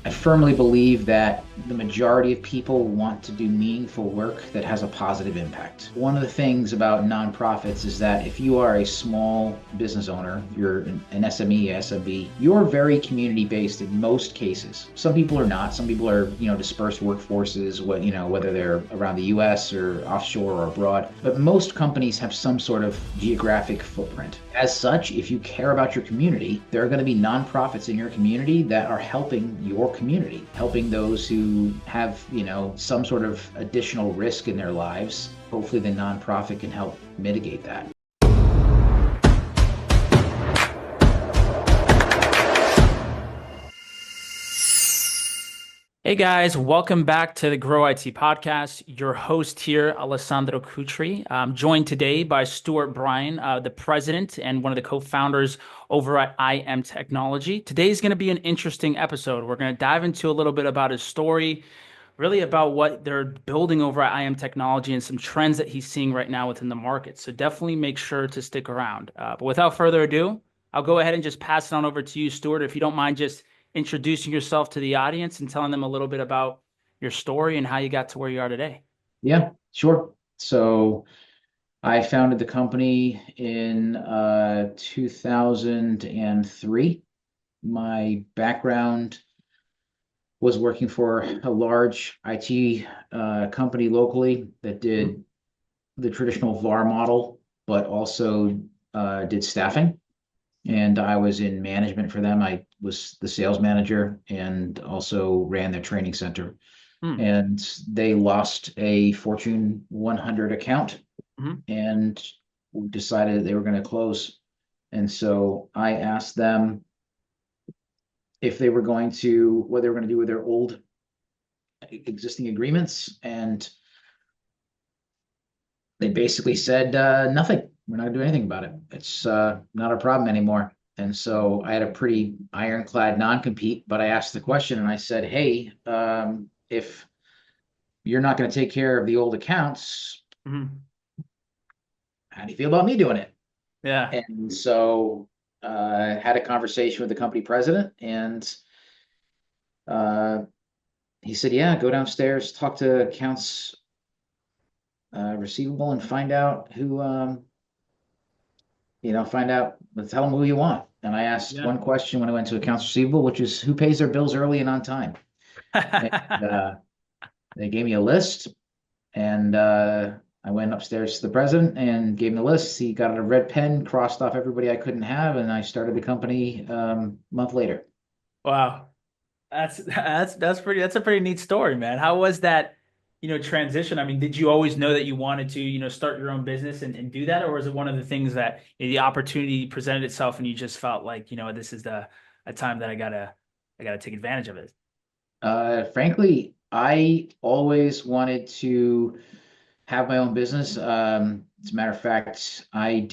I firmly believe that the majority of people want to do meaningful work that has a positive impact. One of the things about nonprofits is that if you are a small business owner, you're an SME, SMB, you're very community based in most cases. Some people are not. Some people are, dispersed workforces, whether they're around the US or offshore or abroad. But most companies have some sort of geographic footprint. As such, if you care about your community, there are going to be nonprofits in your community that are helping your community, helping those who have, some sort of additional risk in their lives. Hopefully, the nonprofit can help mitigate that. Hey guys, welcome back to the Grow IT podcast. Your host here, Alessandro Cutri. I'm joined today by Stuart Bryan, the president and one of the co-founders over at IM Technology. Today's going to be an interesting episode. We're going to dive into a little bit about his story, really about what they're building over at IM Technology and some trends that he's seeing right now within the market. So definitely make sure to stick around. But without further ado, I'll go ahead and just pass it on over to you, Stuart, if you don't mind just introducing yourself to the audience and telling them a little bit about your story and how you got to where you are today. Yeah, sure. So I founded the company in 2003. My background was working for a large IT company locally that Mhm. did the traditional VAR model, but also did staffing. And I was in management for them. I was the sales manager and also ran their training center. Hmm. And they lost a Fortune 100 account Mhm. and decided that they were going to close. And so I asked them if they were going to, what they were going to do with their old existing agreements. And they basically said, nothing. We're not going to do anything about it. It's not a problem anymore. And so I had a pretty ironclad non-compete, but I asked the question and I said, hey, if you're not going to take care of the old accounts, Mhm. how do you feel about me doing it? Yeah. And so had a conversation with the company president, and uh, he said, yeah, go downstairs, talk to accounts receivable and find out find out, tell them who you want. And I asked Yeah. one question when I went to accounts receivable, which is who pays their bills early and on time. And they gave me a list, and I went upstairs to the president and gave him the list. He got out a red pen, crossed off everybody I couldn't have, and I started the company a month later. Wow. That's a pretty neat story, man. How was that, transition? I mean, did you always know that you wanted to, start your own business and do that, or was it one of the things that the opportunity presented itself and you just felt like, this is the a time that I gotta take advantage of it? Frankly, I always wanted to have my own business. As a matter of fact, I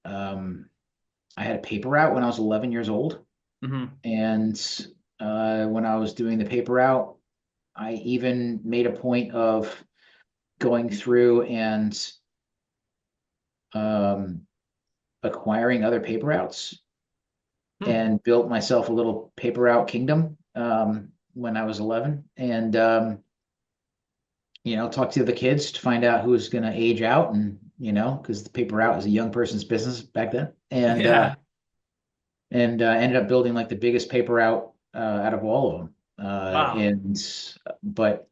had a paper route when I was 11 years old. Hmm. And when I was doing the paper route, I even made a point of going through and um, acquiring other paper routes Hmm. and built myself a little paper route kingdom when I was 11. And talk to the kids to find out who was going to age out, and because the paper route was a young person's business back then, Yeah. and ended up building like the biggest paper route out of all of them. Wow. And but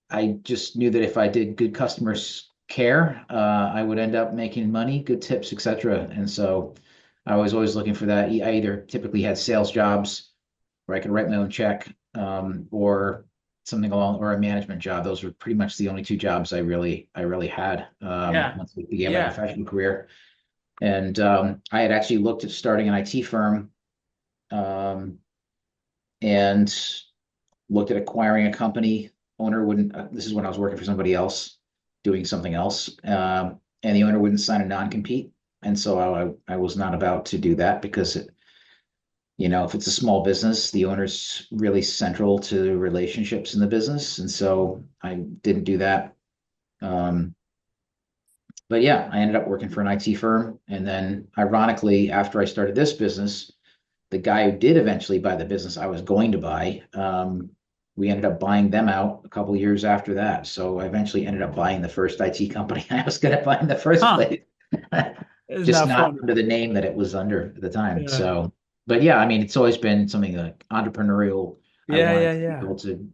I just knew that if I did good customer care, I would end up making money, good tips, etc. And so I was always looking for that. I either typically had sales jobs where I could write my own check, or something along, or a management job. Those were pretty much the only two jobs I really had Yeah. once I began my Yeah. professional career. And I had actually looked at starting an IT firm, um, and looked at acquiring a company. Owner wouldn't. This is when I was working for somebody else, doing something else, and the owner wouldn't sign a non-compete, and so I was not about to do that because if it's a small business, the owner's really central to relationships in the business, and so I didn't do that. Um, but yeah, I ended up working for an IT firm, and then ironically, after I started this business, the guy who did eventually buy the business I was going to buy, we ended up buying them out a couple of years after that. So I eventually ended up buying the first IT company I was going to buy in the first Huh. place, Isn't just that not funny? under the name that it was under at the time. Yeah. So, but yeah, I mean, it's always been something like entrepreneurial. I Yeah, wanted yeah, to be yeah. able to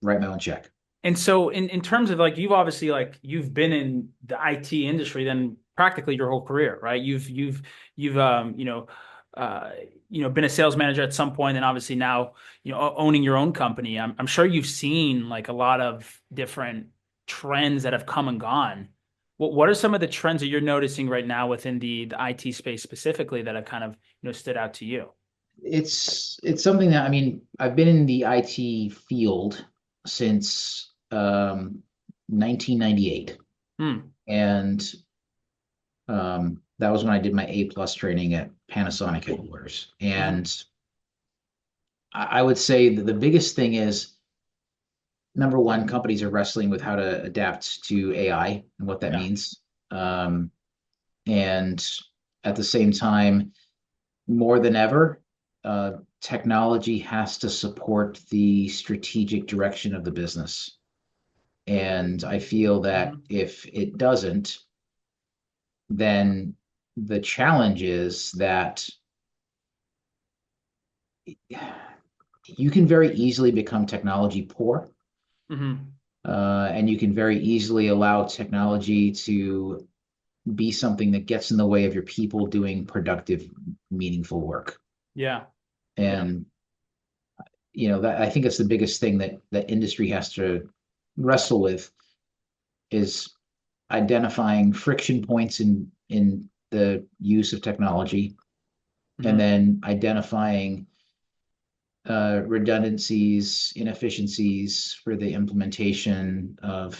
write my own check. And so in terms of like you've obviously like you've been in the IT industry then practically your whole career, right? You've uh been a sales manager at some point and obviously now, owning your own company. I'm sure you've seen like a lot of different trends that have come and gone. What are some of the trends that you're noticing right now within the IT space specifically that have kind of, stood out to you? It's something that, I mean, I've been in the IT field since 1998, Hmm. and that was when I did my A+ training at Panasonic headquarters. Hmm. And I would say that the biggest thing is, number one, companies are wrestling with how to adapt to AI and what that Yeah. means. Um, and at the same time, more than ever, technology has to support the strategic direction of the business. And I feel that Hmm. if it doesn't, then the challenge is that you can very easily become technology poor, Hmm. and you can very easily allow technology to be something that gets in the way of your people doing productive, meaningful work. Yeah. Yeah. And that, I think it's the biggest thing that industry has to wrestle with, is identifying friction points in the use of technology, and Hmm. then identifying redundancies, inefficiencies for the implementation of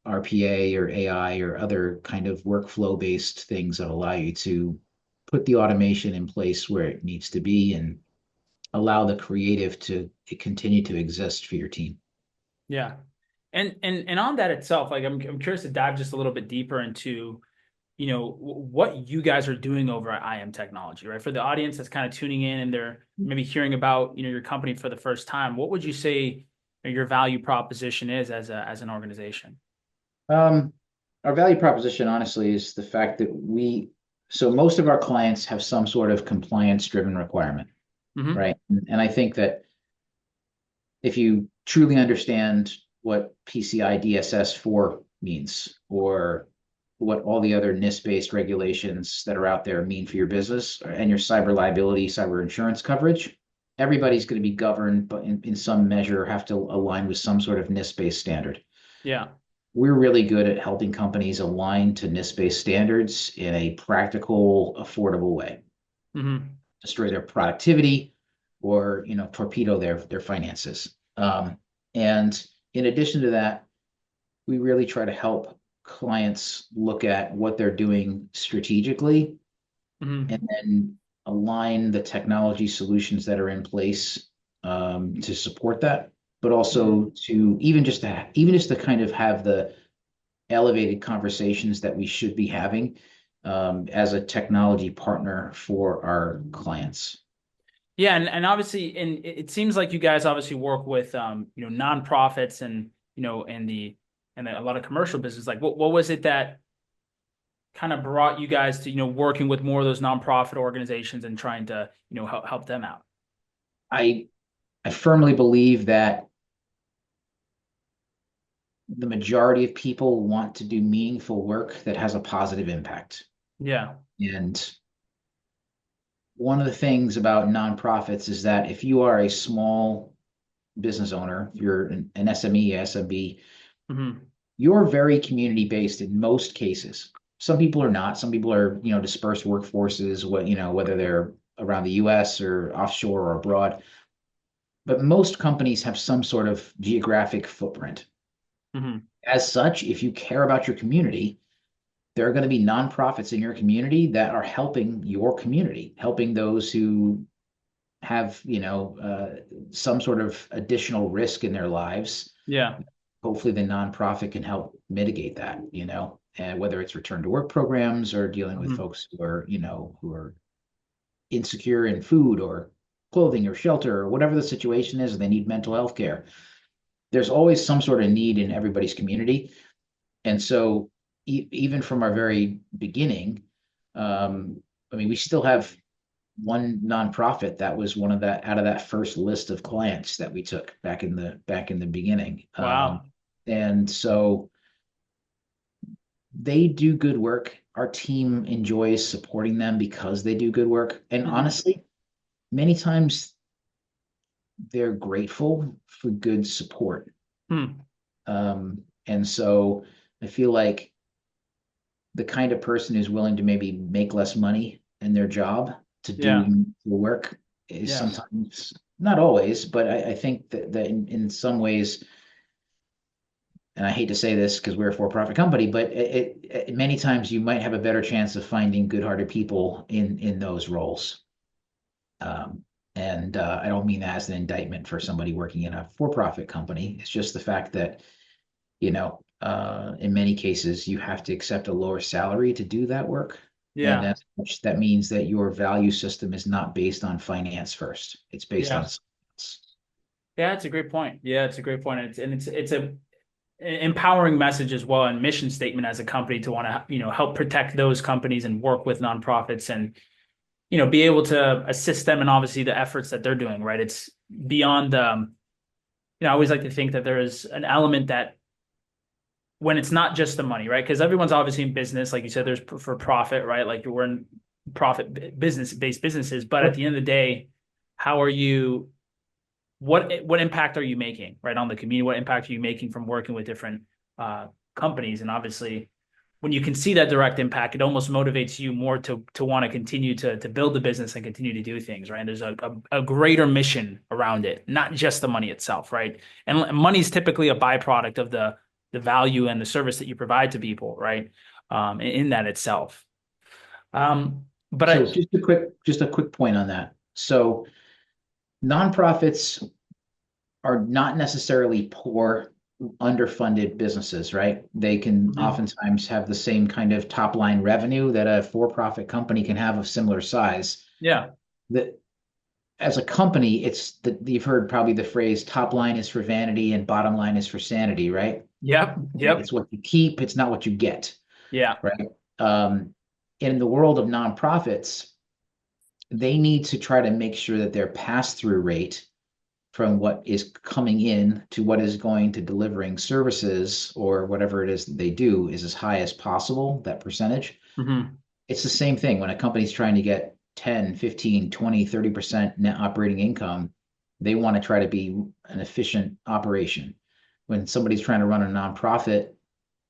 RPA or AI or other kind of workflow based things that allow you to put the automation in place where it needs to be and allow the creative to continue to exist for your team. Yeah. And on that itself, like I'm curious to dive just a little bit deeper into, what you guys are doing over at IM Technology, right? For the audience that's kind of tuning in and they're maybe hearing about, your company for the first time, what would you say your value proposition is as an organization? Um, our value proposition, honestly, is the fact that so most of our clients have some sort of compliance driven requirement, Hmm. right? And I think that if you truly understand what PCI DSS 4 means, or what all the other NIST based regulations that are out there mean for your business and your cyber liability, cyber insurance coverage, everybody's going to be governed, but in some measure have to align with some sort of NIST based standard. Yeah. We're really good at helping companies align to NIST based standards in a practical, affordable way, Hmm. destroy their productivity, or torpedo their finances. And in addition to that, we really try to help clients look at what they're doing strategically, and Hmm. then align the technology solutions that are in place, to support that, but Hmm. also to even just to kind of have the elevated conversations that we should be having, as a technology partner for our clients. Yeah, and obviously, and it seems like you guys obviously work with nonprofits and a lot of commercial business. Like, what was it that kind of brought you guys to working with more of those nonprofit organizations and trying to help them out? I I firmly believe that the majority of people want to do meaningful work that has a positive impact. Yeah. And one of the things about nonprofits is that if you are a small business owner, if you're an SME, SMB, Hmm. you're very community based in most cases. Some people are not. Some people are, dispersed workforces, whether they're around the US or offshore or abroad. But most companies have some sort of geographic footprint. Hmm. As such, if you care about your community, there are going to be nonprofits in your community that are helping your community, helping those who have, some sort of additional risk in their lives. Yeah. Hopefully, the nonprofit can help mitigate that, and whether it's return to work programs or dealing with Hmm. folks who are insecure in food or clothing or shelter or whatever the situation is, or they need mental health care. There's always some sort of need in everybody's community. And so even from our very beginning, I mean, we still have one nonprofit that was one of that out of that first list of clients that we took back in the beginning. Wow. And so they do good work. Our team enjoys supporting them because they do good work. And Hmm. honestly, many times they're grateful for good support. Hmm. And so I feel like the kind of person who's willing to maybe make less money in their job to do Yeah. the work is Yes. sometimes, not always, but I think that in some ways, and I hate to say this because we're a for-profit company, but many times you might have a better chance of finding good-hearted people in those roles. Um, and I don't mean that as an indictment for somebody working in a for-profit company. It's just the fact that, in many cases, you have to accept a lower salary to do that work. And Yeah. that means that your value system is not based on finance first. It's based on Yeah. something else. Yeah, it's a great point. Yeah, it's a great point. It's a empowering message as well and mission statement as a company to want to, help protect those companies and work with nonprofits and, be able to assist them in obviously the efforts that they're doing, right? It's beyond I always like to think that there is an element that when it's not just the money, right? Because everyone's obviously in business, like you said, there's for profit, right? Like we're in profit business based businesses, but at the end of the day, how are you what impact are you making right on the community? What impact are you making from working with different uh, companies? And obviously, when you can see that direct impact, it almost motivates you more to want to continue to build the business and continue to do things, right? And there's a greater mission around it, not just the money itself, right? And money is typically a byproduct of the value and the service that you provide to people, right? In that itself. But So I, just a quick point on that. So nonprofits are not necessarily poor, underfunded businesses, right? They can Mhm. oftentimes have the same kind of top line revenue that a for-profit company can have of similar size. Yeah, That as a company, it's that you've heard probably the phrase top line is for vanity and bottom line is for sanity, right? yep, yep, It's what you keep, it's not what you get, yeah, right? Um, in the world of nonprofits, they need to try to make sure that their pass-through rate from what is coming in to what is going to delivering services or whatever it is that they do is as high as possible, that percentage. hmm, It's the same thing when a company's trying to get 10, 15, 20, 30% net operating income, they want to try to be an efficient operation. When somebody's trying to run a nonprofit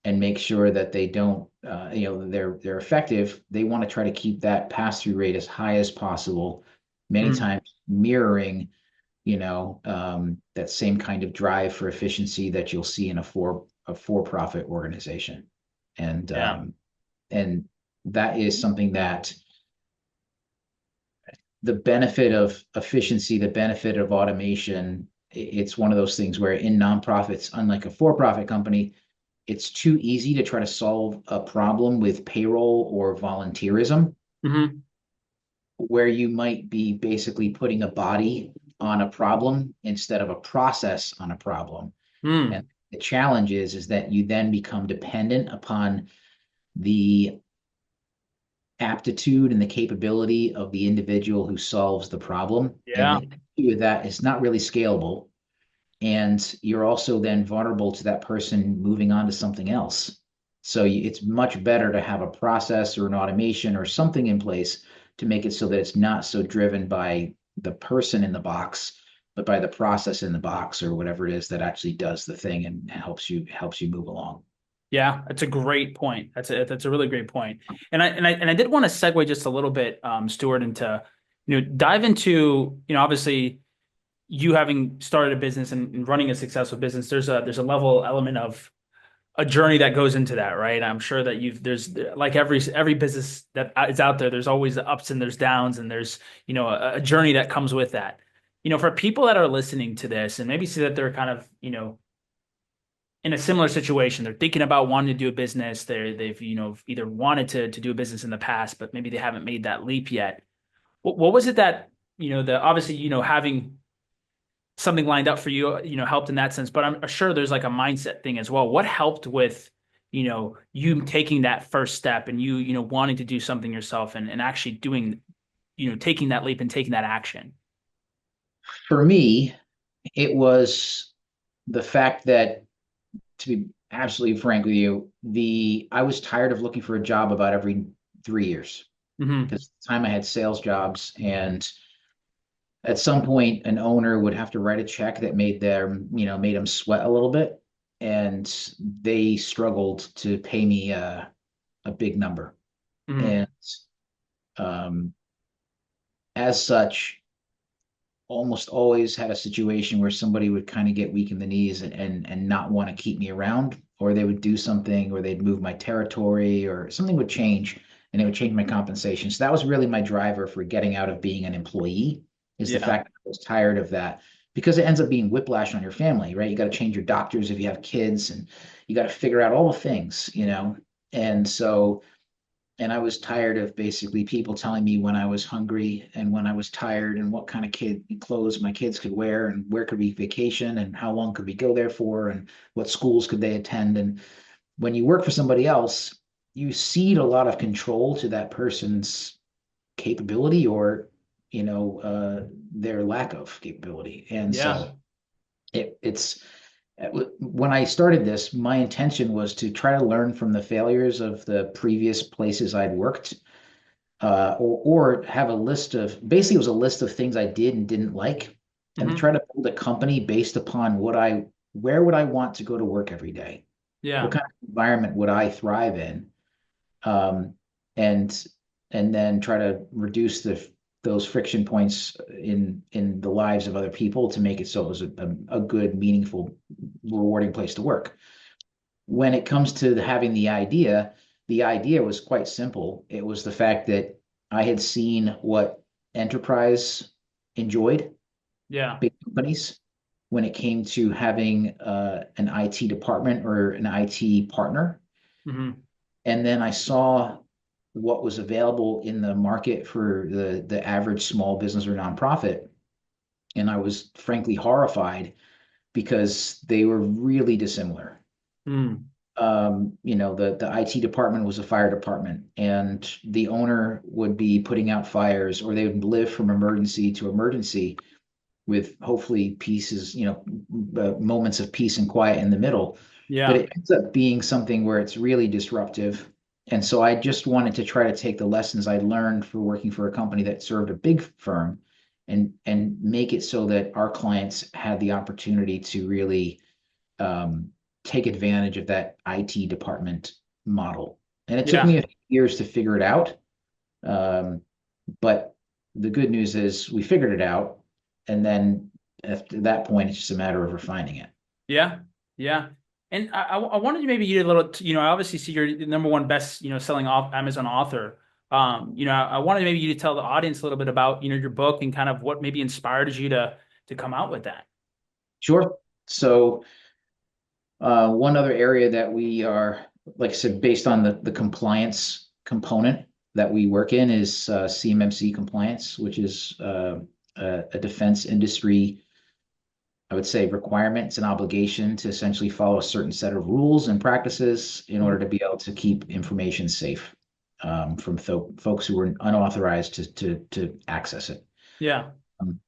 and make sure that they don't, they're effective, they want to try to keep that pass-through rate as high as possible, many hmm, times mirroring that same kind of drive for efficiency that you'll see in a for-profit organization. And yeah, and that is something that the benefit of efficiency, the benefit of automation, it's one of those things where in nonprofits, unlike a for-profit company, it's too easy to try to solve a problem with payroll or volunteerism, hmm, where you might be basically putting a body on a problem instead of a process on a problem. And hmm. the challenge is that you then become dependent upon the aptitude and the capability of the individual who solves the problem. And Yeah. the issue with that is not really scalable. And you're also then vulnerable to that person moving on to something else. So it's much better to have a process or an automation or something in place to make it so that it's not so driven by the person in the box, but by the process in the box or whatever it is that actually does the thing and helps you move along. Yeah, that's a great point. That's a really great point. And I did want to segue just a little bit, Stuart, into dive into obviously you having started a business and running a successful business. There's a level element of a journey that goes into that, right? I'm sure that there's like every business that is out there. There's always the ups and there's downs, and there's a journey that comes with that. For people that are listening to this and maybe see that they're kind of in a similar situation. They're thinking about wanting to do a business. They've either wanted to do a business in the past, but maybe they haven't made that leap yet. What was it that, the obviously, having something lined up for you, helped in that sense, but I'm sure there's like a mindset thing as well. What helped with, you taking that first step and wanting to do something yourself and actually doing, taking that leap and taking that action? For me, it was the fact that, to be absolutely frank with you, the I was tired of looking for a job about every 3 years, Hmm. because at the time I had sales jobs, and at some point an owner would have to write a check that made them sweat a little bit, and they struggled to pay me a big number. Hmm. And um, as such, almost always had a situation where somebody would kind of get weak in the knees and not want to keep me around, or they would do something, or they'd move my territory, or something would change, and it would change my compensation. So that was really my driver for getting out of being an employee, is the Yeah. fact that I was tired of that, because it ends up being whiplash on your family, right? You got to change your doctors if you have kids, and you got to figure out all the things. And so, and I was tired of basically people telling me when I was hungry and when I was tired and what kind of clothes my kids could wear and where could we vacation and how long could we go there for and what schools could they attend. And when you work for somebody else, you cede a lot of control to that person's capability, or their lack of capability. And Yeah. so it's when I started this, my intention was to try to learn from the failures of the previous places I'd worked, or have a list of, basically, it was a list of things I did and didn't like, and to Hmm. try to build a company based upon where would I want to go to work every day? What Yeah. kind of environment would I thrive in? Um, and and then try to reduce those friction points in the lives of other people to make it so it was a good, meaningful, rewarding place to work. When it comes to having the idea was quite simple. It was the fact that I had seen what enterprise enjoyed, Yeah. big companies, when it came to having an IT department or an IT partner. Hmm. And then I saw what was available in the market for the average small business or nonprofit. And I was frankly horrified because they were really dissimilar. Mm. The IT department was a fire department, and the owner would be putting out fires, or they would live from emergency to emergency with hopefully moments of peace and quiet in the middle. But Yeah. it ends up being something where it's really disruptive. And so I just wanted to try to take the lessons I learned for working for a company that served a big firm, and make it so that our clients had the opportunity to really um, take advantage of that IT department model. And it took Yeah. me a few years to figure it out. Um, but the good news is we figured it out. And then after that point, it's just a matter of refining it. Yeah. Yeah. And I wanted to maybe you a little, I obviously see you're the number one best, selling off Amazon author. I wanted maybe you to tell the audience a little bit about, your book and kind of what maybe inspired you to come out with that. Sure. So, one other area that we are, like I said, based on the compliance component that we work in, is CMMC compliance, which is a defense industry, I would say, requirement. It's an obligation to essentially follow a certain set of rules and practices in order Mhm. to be able to keep information safe, from folks who were unauthorized to access it. Yeah. Um,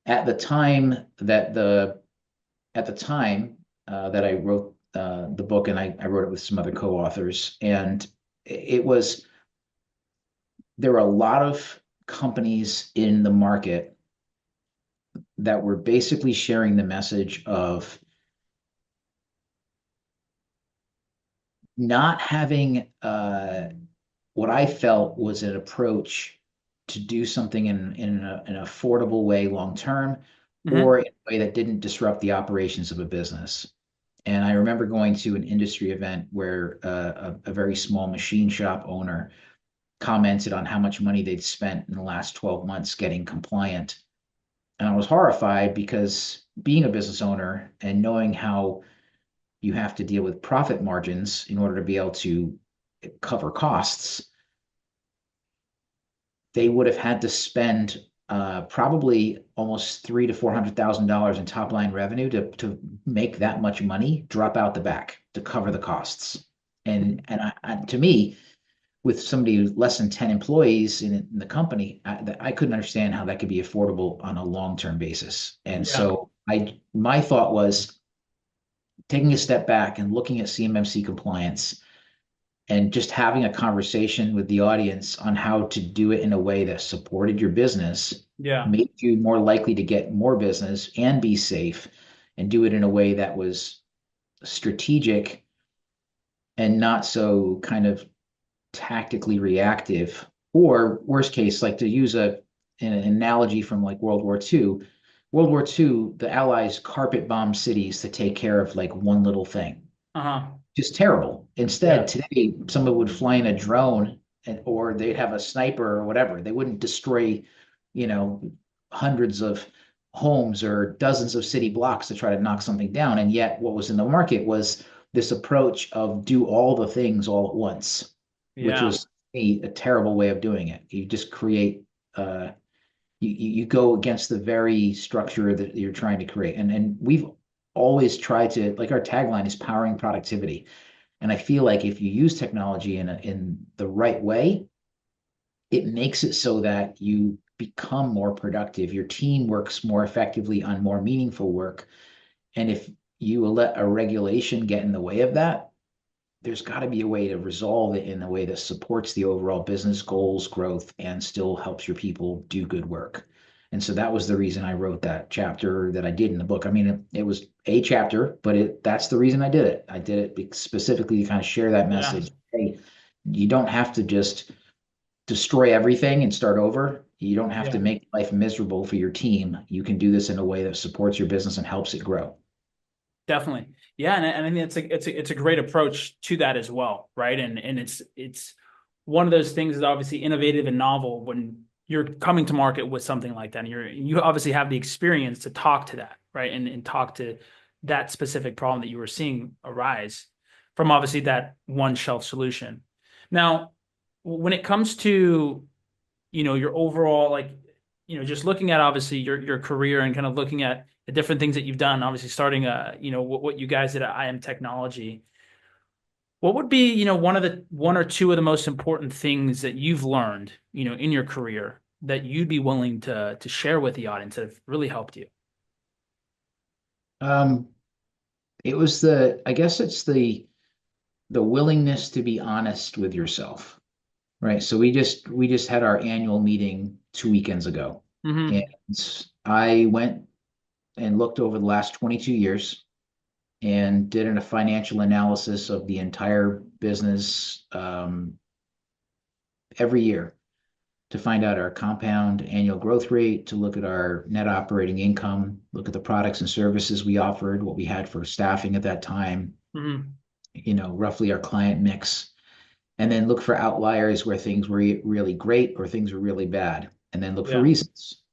at the time that the at the time that I wrote the book, and I wrote it with some other co-authors, and it was there were a lot of companies in the market that were basically sharing the message of not having what I felt was an approach to do something in an affordable way long term, or Hmm. in a way that didn't disrupt the operations of a business. And I remember going to an industry event where a very small machine shop owner commented on how much money they'd spent in the last 12 months getting compliant. And I was horrified, because being a business owner and knowing how you have to deal with profit margins in order to be able to cover costs, they would have had to spend probably almost $300,000 to $400,000 in top line revenue to make that much money drop out the back to cover the costs. To me, with somebody with less than 10 employees in the company, I couldn't understand how that could be affordable on a long-term basis. And Yeah. so my thought was taking a step back and looking at CMMC compliance and just having a conversation with the audience on how to do it in a way that supported your business, Yeah. made you more likely to get more business and be safe, and do it in a way that was strategic and not so kind of tactically reactive. Or worst case, like to use an analogy from like World War II. World War II, the Allies carpet bombed cities to take care of like one little thing. Uh-huh. Just terrible. Instead, Yeah. today, someone would fly in a drone or they'd have a sniper or whatever. They wouldn't destroy, you know, hundreds of homes or dozens of city blocks to try to knock something down. And yet, what was in the market was this approach of do all the things all at once, which Yeah. was a terrible way of doing it. You just create, you go against the very structure that you're trying to create. And we've always tried to, like, our tagline is powering productivity. And I feel like if you use technology in the right way, it makes it so that you become more productive. Your team works more effectively on more meaningful work. And if you let a regulation get in the way of that, there's got to be a way to resolve it in a way that supports the overall business goals, growth, and still helps your people do good work. And so that was the reason I wrote that chapter that I did in the book. I mean, it was a chapter, but that's the reason I did it. I did it specifically to kind of share that Yeah. message. Hey, you don't have to just destroy everything and start over. You don't have to Yeah. make life miserable for your team. You can do this in a way that supports your business and helps it grow. Definitely. Yeah, and I think it's a great approach to that as well, right? And it's one of those things that's obviously innovative and novel when you're coming to market with something like that. And you obviously have the experience to talk to that, right? And talk to that specific problem that you were seeing arise from obviously that one shelf solution. Now, when it comes to, your overall, like, just looking at obviously your career and kind of looking at the different things that you've done, obviously starting what you guys did at IM Technology. What would be, one or two of the most important things that you've learned, in your career that you'd be willing to share with the audience that have really helped you? Um, it was I guess it's the willingness to be honest with yourself. Right. So we just had our annual meeting 2 weekends ago. And Hmm. I went and looked over the last 22 years and did a financial analysis of the entire business every year to find out our compound annual growth rate, to look at our net operating income, look at the products and services we offered, what we had for staffing at that time, Hmm. roughly our client mix, and then look for outliers where things were really great or things were really bad, and then look for Yeah. reasons,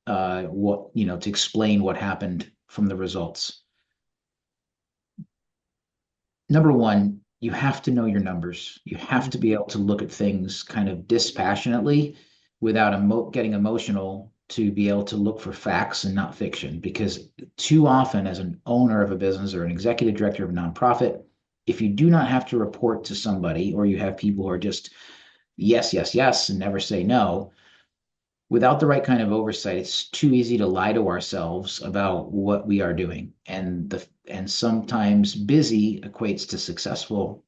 to explain what happened from the results. Number one, you have to know your numbers. You have to Hmm. be able to look at things kind of dispassionately without getting emotional, to be able to look for facts and not fiction. Because too often, as an owner of a business or an executive director of a nonprofit, if you do not have to report to somebody, or you have people who are just yes, yes, yes, and never say no, without the right kind of oversight, it's too easy to lie to ourselves about what we are doing. And sometimes busy equates to successful,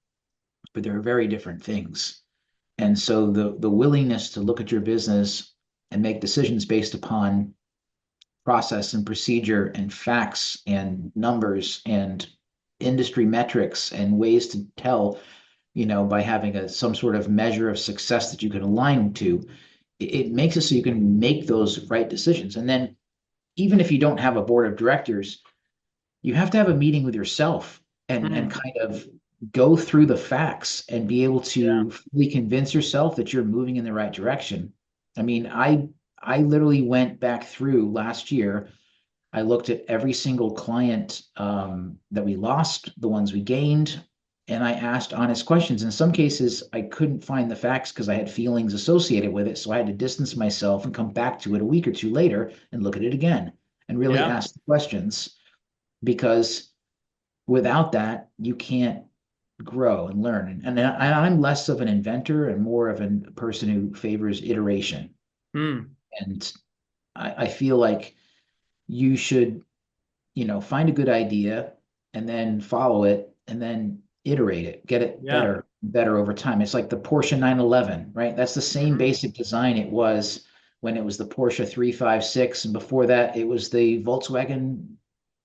but they're very different things. And so the willingness to look at your business and make decisions based upon process and procedure and facts and numbers and industry metrics and ways to tell, by having some sort of measure of success that you can align to, it makes it so you can make those right decisions. And then even if you don't have a board of directors, you have to have a meeting with yourself and Hmm. kind of go through the facts and be able Yeah. to fully convince yourself that you're moving in the right direction. I mean, I literally went back through last year. I looked at every single client that we lost, the ones we gained, and I asked honest questions. In some cases, I couldn't find the facts because I had feelings associated with it. So I had to distance myself and come back to it a week or two later and look at it again and really Yeah. ask the questions, because without that, you can't grow and learn. I'm less of an inventor and more of a person who favors iteration. Mm. And I feel like you should, find a good idea and then follow it and then iterate it, get it Yeah. better over time. It's like the Porsche 911, right? That's the same Mhm. basic design it was when it was the Porsche 356, and before that it was the Volkswagen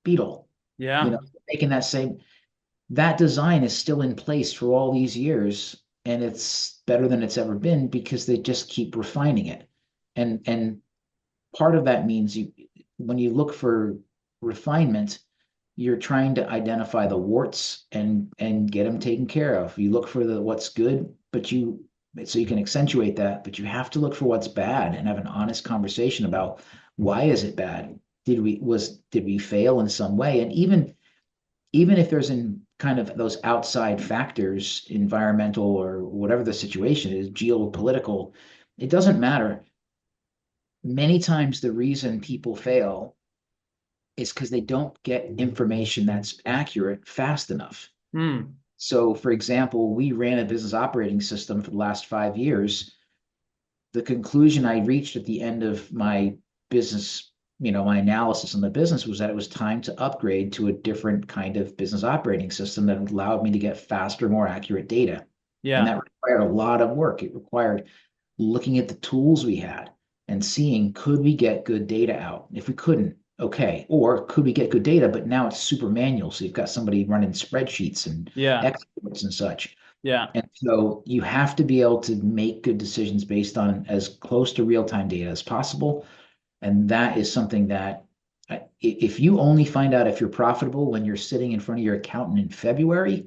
Beetle. You Yeah. know, making that design is still in place for all these years, and it's better than it's ever been because they just keep refining it. And part of that means when you look for refinement, you're trying to identify the warts and get them taken care of. You look for the what's good, but so you can accentuate that, but you have to look for what's bad and have an honest conversation about why is it bad? Did we fail in some way? And even if there's in kind of those outside factors, environmental or whatever the situation is, geopolitical, it doesn't matter. Many times the reason people fail is because they don't get information that's accurate fast enough. Mm. So, for example, we ran a business operating system for the last 5 years. The conclusion I reached at the end of my business, my analysis on the business, was that it was time to upgrade to a different kind of business operating system that allowed me to get faster, more accurate data. And Yeah. that required a lot of work. It required looking at the tools we had and seeing, could we get good data out? If we couldn't, okay. Or could we get good data, but now it's super manual. So you've got somebody running spreadsheets and Yeah. exports and such. Yeah. And so you have to be able to make good decisions based on as close to real-time data as possible. And that is something that, if you only find out if you're profitable when you're sitting in front of your accountant in February,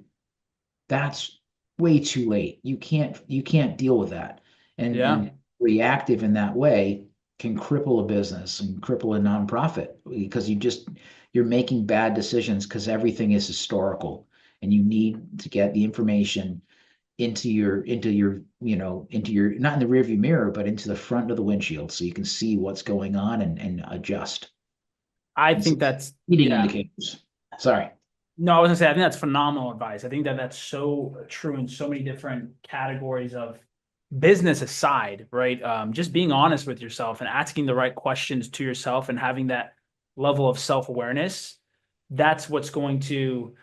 that's way too late. You can't deal with that. And Yeah. reactive in that way can cripple a business and cripple a nonprofit, because you're making bad decisions because everything is historical, and you need to get the information into your not in the rearview mirror, but into the front of the windshield so you can see what's going on and adjust. I And so think that's, leading yeah. indicators. Sorry. No, I was gonna say, I think that's phenomenal advice. I think that that's so true in so many different categories of business aside, right? Just being honest with yourself and asking the right questions to yourself and having that level of self-awareness, that's what's going to,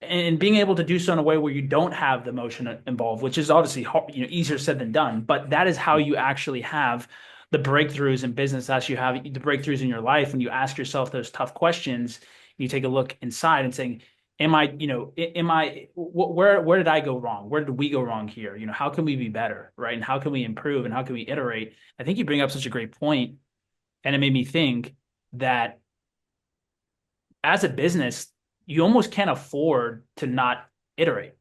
and being able to do so in a way where you don't have the emotion involved, which is obviously hard, easier said than done, but that is how you actually have the breakthroughs in business, as you have the breakthroughs in your life when you ask yourself those tough questions. You take a look inside and saying, am I, where did I go wrong? Where did we go wrong here? How can we be better, right? And how can we improve and how can we iterate? I think you bring up such a great point, and it made me think that as a business, you almost can't afford to not iterate.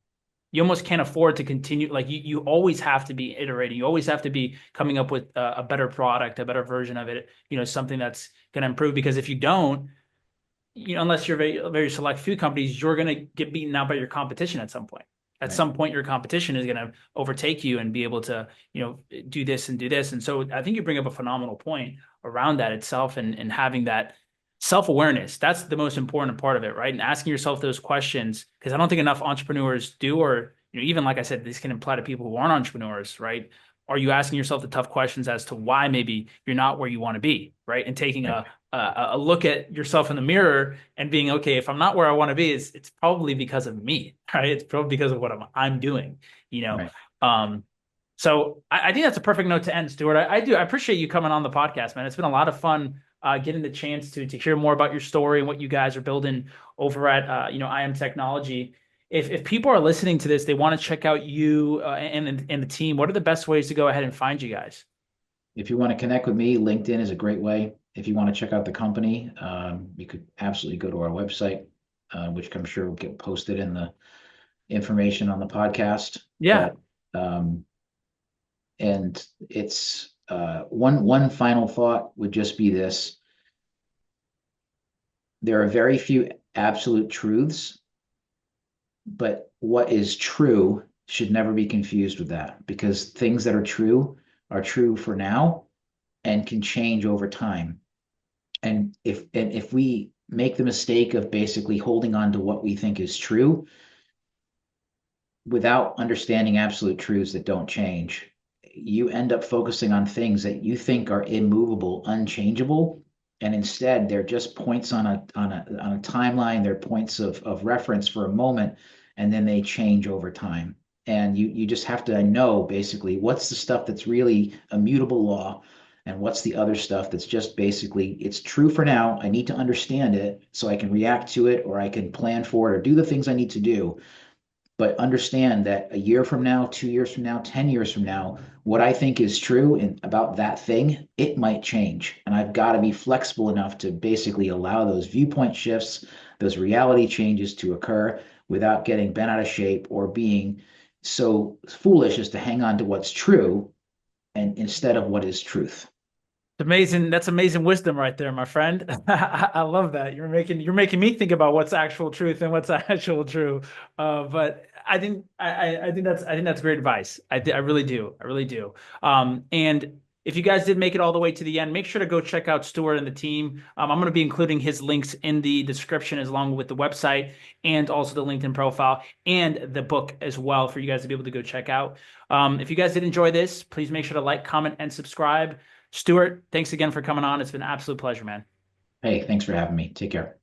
You almost can't afford to continue. Like you always have to be iterating. You always have to be coming up with a better product, a better version of it, something that's going to improve. Because if you don't, unless you're very, very select few companies, you're going to get beaten out by your competition at some point. At Right. some point, your competition is going to overtake you and be able to, do this and do this. And so I think you bring up a phenomenal point around that itself, and having that self-awareness. That's the most important part of it, right? And asking yourself those questions, because I don't think enough entrepreneurs do, or, even like I said, this can apply to people who aren't entrepreneurs, right? Are you asking yourself the tough questions as to why maybe you're not where you want to be, right? And taking Right. a look at yourself in the mirror and being, okay, if I'm not where I want to be, it's probably because of me, right? It's probably because of what I'm doing, you know. Right. Um, so I think that's a perfect note to end, Stuart. I appreciate you coming on the podcast, man. It's been a lot of fun getting the chance to hear more about your story and what you guys are building over at IM Technology. If people are listening to this, they want to check out you and the team. What are the best ways to go ahead and find you guys? If you want to connect with me, LinkedIn is a great way. If you want to check out the company, you could absolutely go to our website, which I'm sure will get posted in the information on the podcast. Yeah. But and it's one final thought would just be this: there are very few absolute truths, But what is true should never be confused with that, because things that are true for now and can change over time. And if we make the mistake of basically holding on to what we think is true without understanding absolute truths that don't change, you end up focusing on things that you think are immovable, unchangeable, and instead they're just points on a timeline. They're points of reference for a moment, and then they change over time. And you just have to know basically what's the stuff that's really immutable law, and what's the other stuff that's just basically it's true for now. I need to understand it so I can react to it, or I can plan for it, or do the things I need to do, but understand that a year from now, 2 years from now, 10 years from now, what I think is true about that thing, it might change. And I've got to be flexible enough to basically allow those viewpoint shifts, those reality changes to occur without getting bent out of shape or being so foolish as to hang on to what's true and instead of what is truth. Amazing. That's amazing wisdom right there, my friend. I love that. You're making me think about what's actual truth and what's actual true. But I think that's great advice. I really do. I really do. And if you guys did make it all the way to the end, make sure to go check out Stuart and the team. I'm going to be including his links in the description as along with the website and also the LinkedIn profile and the book as well for you guys to be able to go check out. If you guys did enjoy this, please make sure to like, comment, and subscribe. Stuart, thanks again for coming on. It's been an absolute pleasure, man. Hey, thanks for having me. Take care.